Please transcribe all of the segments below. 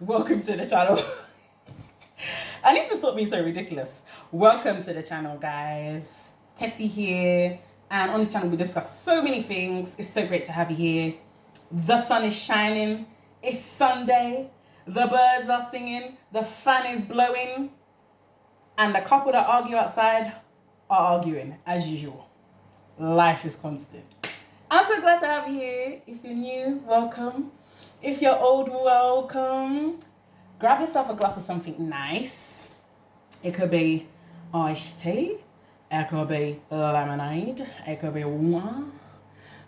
Welcome to the channel. I need to stop being so ridiculous. Welcome to the channel, guys. Tessie here, and on the channel we discuss so many things. It's so great to have you here. The sun is shining. It's Sunday. The birds are singing. The fan is blowing. And the couple that argue outside are arguing, as usual. Life is constant. I'm so glad to have you here. If you're new, welcome. If you're old, welcome. Grab yourself a glass of something nice. It could be iced tea. It could be lemonade. It could be water.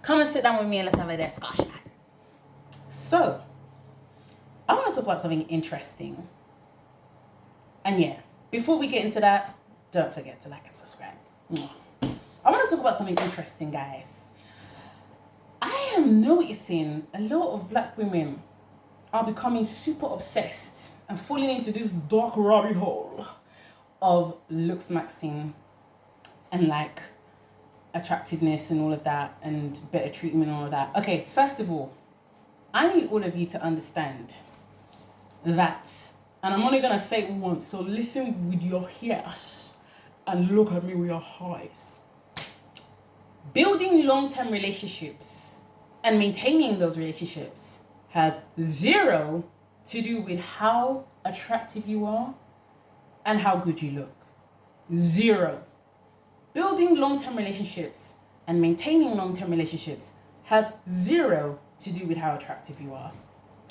Come and sit down with me and let's have a discussion. So, I want to talk about something interesting. And yeah, before we get into that, don't forget to like and subscribe. I want to talk about something interesting, guys. I am noticing a lot of black women are becoming super obsessed and falling into this dark rabbit hole of looks maxing and like attractiveness and all of that and better treatment and all of that. Okay, first of all, I need all of you to understand that, and I'm only going to say it once, so listen with your ears and look at me with your eyes. Building long-term relationships and maintaining those relationships has zero to do with how attractive you are and how good you look. Zero. Building long-term relationships and maintaining long-term relationships has zero to do with how attractive you are.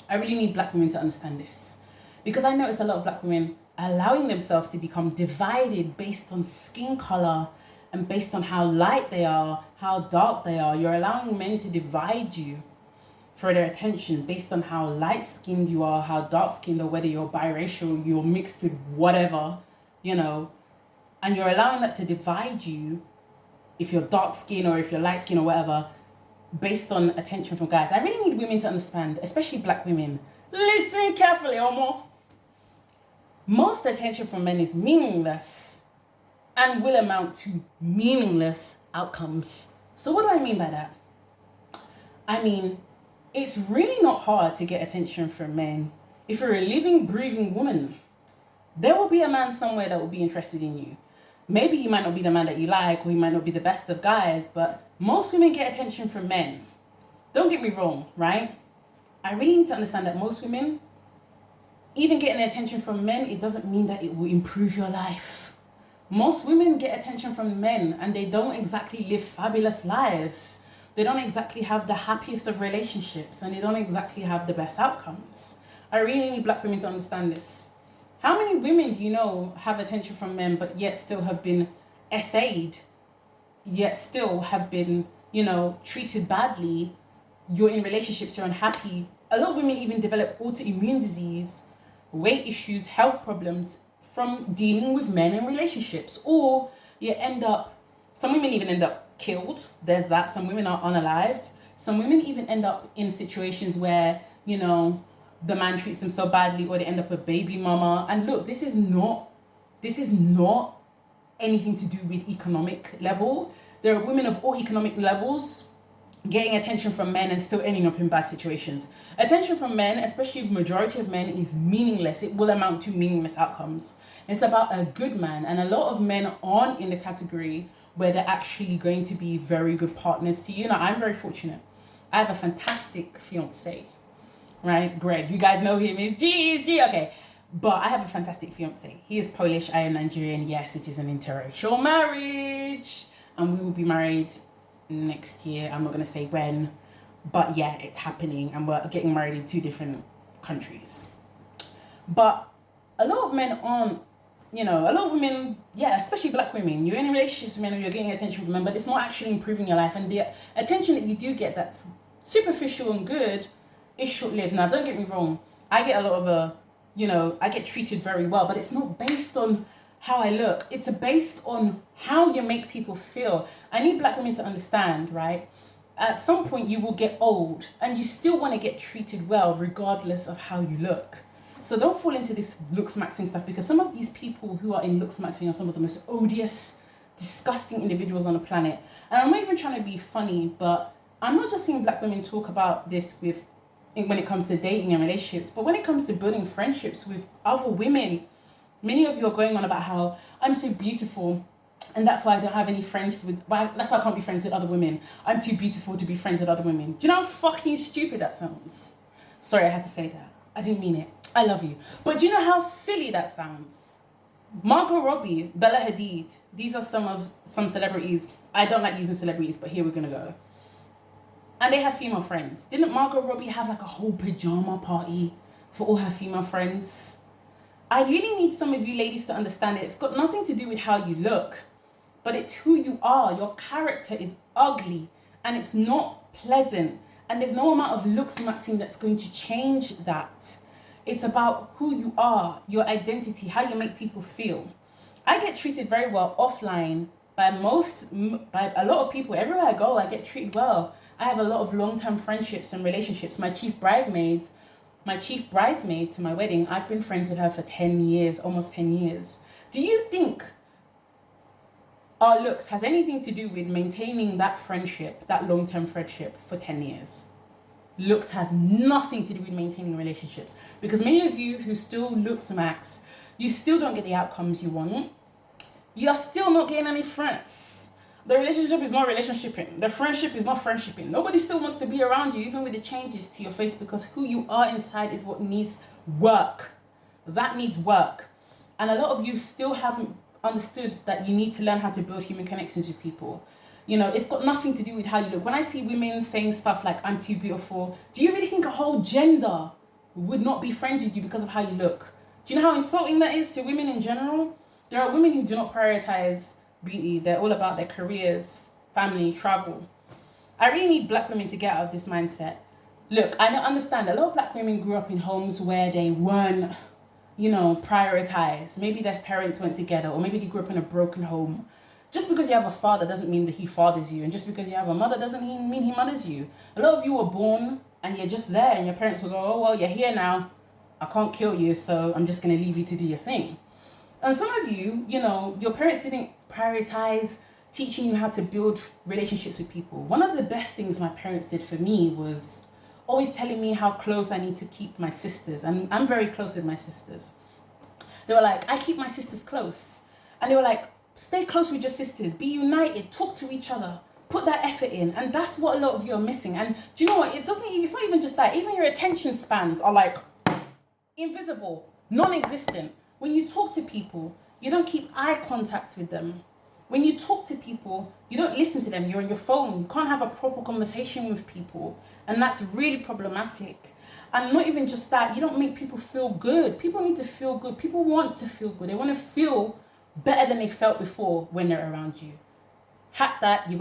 I really need black women to understand this, because I notice a lot of black women allowing themselves to become divided based on skin color and based on how light they are, how dark they are. You're allowing men to divide you for their attention based on how light-skinned you are, how dark-skinned, or whether you're biracial, you're mixed with whatever, and you're allowing that to divide you if you're dark-skinned or if you're light-skinned or whatever, based on attention from guys. I really need women to understand, especially black women. Listen carefully, Omo. Most attention from men is meaningless and will amount to meaningless outcomes. So what do I mean by that? I mean, it's really not hard to get attention from men. If you're a living, breathing woman, there will be a man somewhere that will be interested in you. Maybe he might not be the man that you like, or he might not be the best of guys, but most women get attention from men. Don't get me wrong, right? I really need to understand that most women, even getting attention from men, it doesn't mean that it will improve your life. Most women get attention from men and they don't exactly live fabulous lives. They don't exactly have the happiest of relationships and they don't exactly have the best outcomes. I really need black women to understand this. How many women do you know have attention from men but yet still have been essayed, yet still have been, treated badly? You're in relationships, you're unhappy. A lot of women even develop autoimmune disease, weight issues, health problems from dealing with men in relationships. Or some women even end up killed. There's that. Some women are unalived. Some women even end up in situations where, the man treats them so badly, or they end up a baby mama. And look, this is not anything to do with economic level. There are women of all economic levels getting attention from men and still ending up in bad situations. Attention from men, especially the majority of men, is meaningless. It will amount to meaningless outcomes. It's about a good man, and a lot of men aren't in the category where they're actually going to be very good partners to you. Now, I'm very fortunate. I have a fantastic fiance, right? Greg, you guys know him. He's G. Okay. But I have a fantastic fiance. He is Polish. I am Nigerian. Yes, it is an interracial marriage. And we will be married next year. I'm not going to say when, but yeah, it's happening, and we're getting married in 2 different countries. But a lot of men aren't, a lot of women, especially black women, you're in relationships with men and you're getting attention from men, but it's not actually improving your life. And the attention that you do get that's superficial and good is short-lived. Now, don't get me wrong. I get a lot of I get treated very well, but it's not based on how I look. It's based on how you make people feel. I need black women to understand, right? At some point you will get old and you still want to get treated well regardless of how you look. So don't fall into this looks maxing stuff, because some of these people who are in looks maxing are some of the most odious, disgusting individuals on the planet. And I'm not even trying to be funny, but I'm not just seeing black women talk about this with when it comes to dating and relationships. But when it comes to building friendships with other women, many of you are going on about how I'm so beautiful and that's why I don't have any friends with, that's why I can't be friends with other women. I'm too beautiful to be friends with other women. Do you know how fucking stupid that sounds? Sorry, I had to say that. I didn't mean it. I love you. But do you know how silly that sounds? Margot Robbie, Bella Hadid, these are some celebrities. I don't like using celebrities, but here we're gonna go. And they have female friends. Didn't Margot Robbie have like a whole pajama party for all her female friends? I really need some of you ladies to understand it. It's got nothing to do with how you look, but it's who you are. Your character is ugly and it's not pleasant. And there's no amount of looks, Maxine, that's going to change that. It's about who you are, your identity, how you make people feel. I get treated very well offline by a lot of people. Everywhere I go, I get treated well. I have a lot of long-term friendships and relationships. My chief bridesmaid to my wedding, I've been friends with her for 10 years, almost 10 years. Do you think our looks has anything to do with maintaining that friendship, that long-term friendship for 10 years? Looks has nothing to do with maintaining relationships, because many of you who still look smacks, you still don't get the outcomes you want. You are still not getting any friends. The relationship is not relationshiping. The friendship is not friendshiping. Nobody still wants to be around you, even with the changes to your face, because who you are inside is what needs work. That needs work. And a lot of you still haven't understood that you need to learn how to build human connections with people. You know, it's got nothing to do with how you look. When I see women saying stuff like, I'm too beautiful, do you really think a whole gender would not be friends with you because of how you look? Do you know how insulting that is to women in general? There are women who do not prioritize beauty. They're all about their careers, family, travel. I really need black women to get out of this mindset. Look, I don't understand. A lot of black women grew up in homes where they weren't, prioritized. Maybe their parents went together, or maybe they grew up in a broken home. Just because you have a father doesn't mean that he fathers you. And just because you have a mother doesn't mean he mothers you. A lot of you were born and you're just there, and your parents will go, oh, well, you're here now. I can't kill you, so I'm just going to leave you to do your thing. And some of you, your parents didn't prioritize teaching you how to build relationships with people. One of the best things my parents did for me was always telling me how close I need to keep my sisters. And I'm very close with my sisters. They were like, I keep my sisters close. And they were like, stay close with your sisters. Be united. Talk to each other. Put that effort in. And that's what a lot of you are missing. And do you know what? It's not even just that. Even your attention spans are like invisible, non-existent. When you talk to people, you don't keep eye contact with them. When you talk to people, you don't listen to them. You're on your phone. You can't have a proper conversation with people. And that's really problematic. And not even just that, you don't make people feel good. People need to feel good. People want to feel good. They want to feel better than they felt before when they're around you. Hack that. You got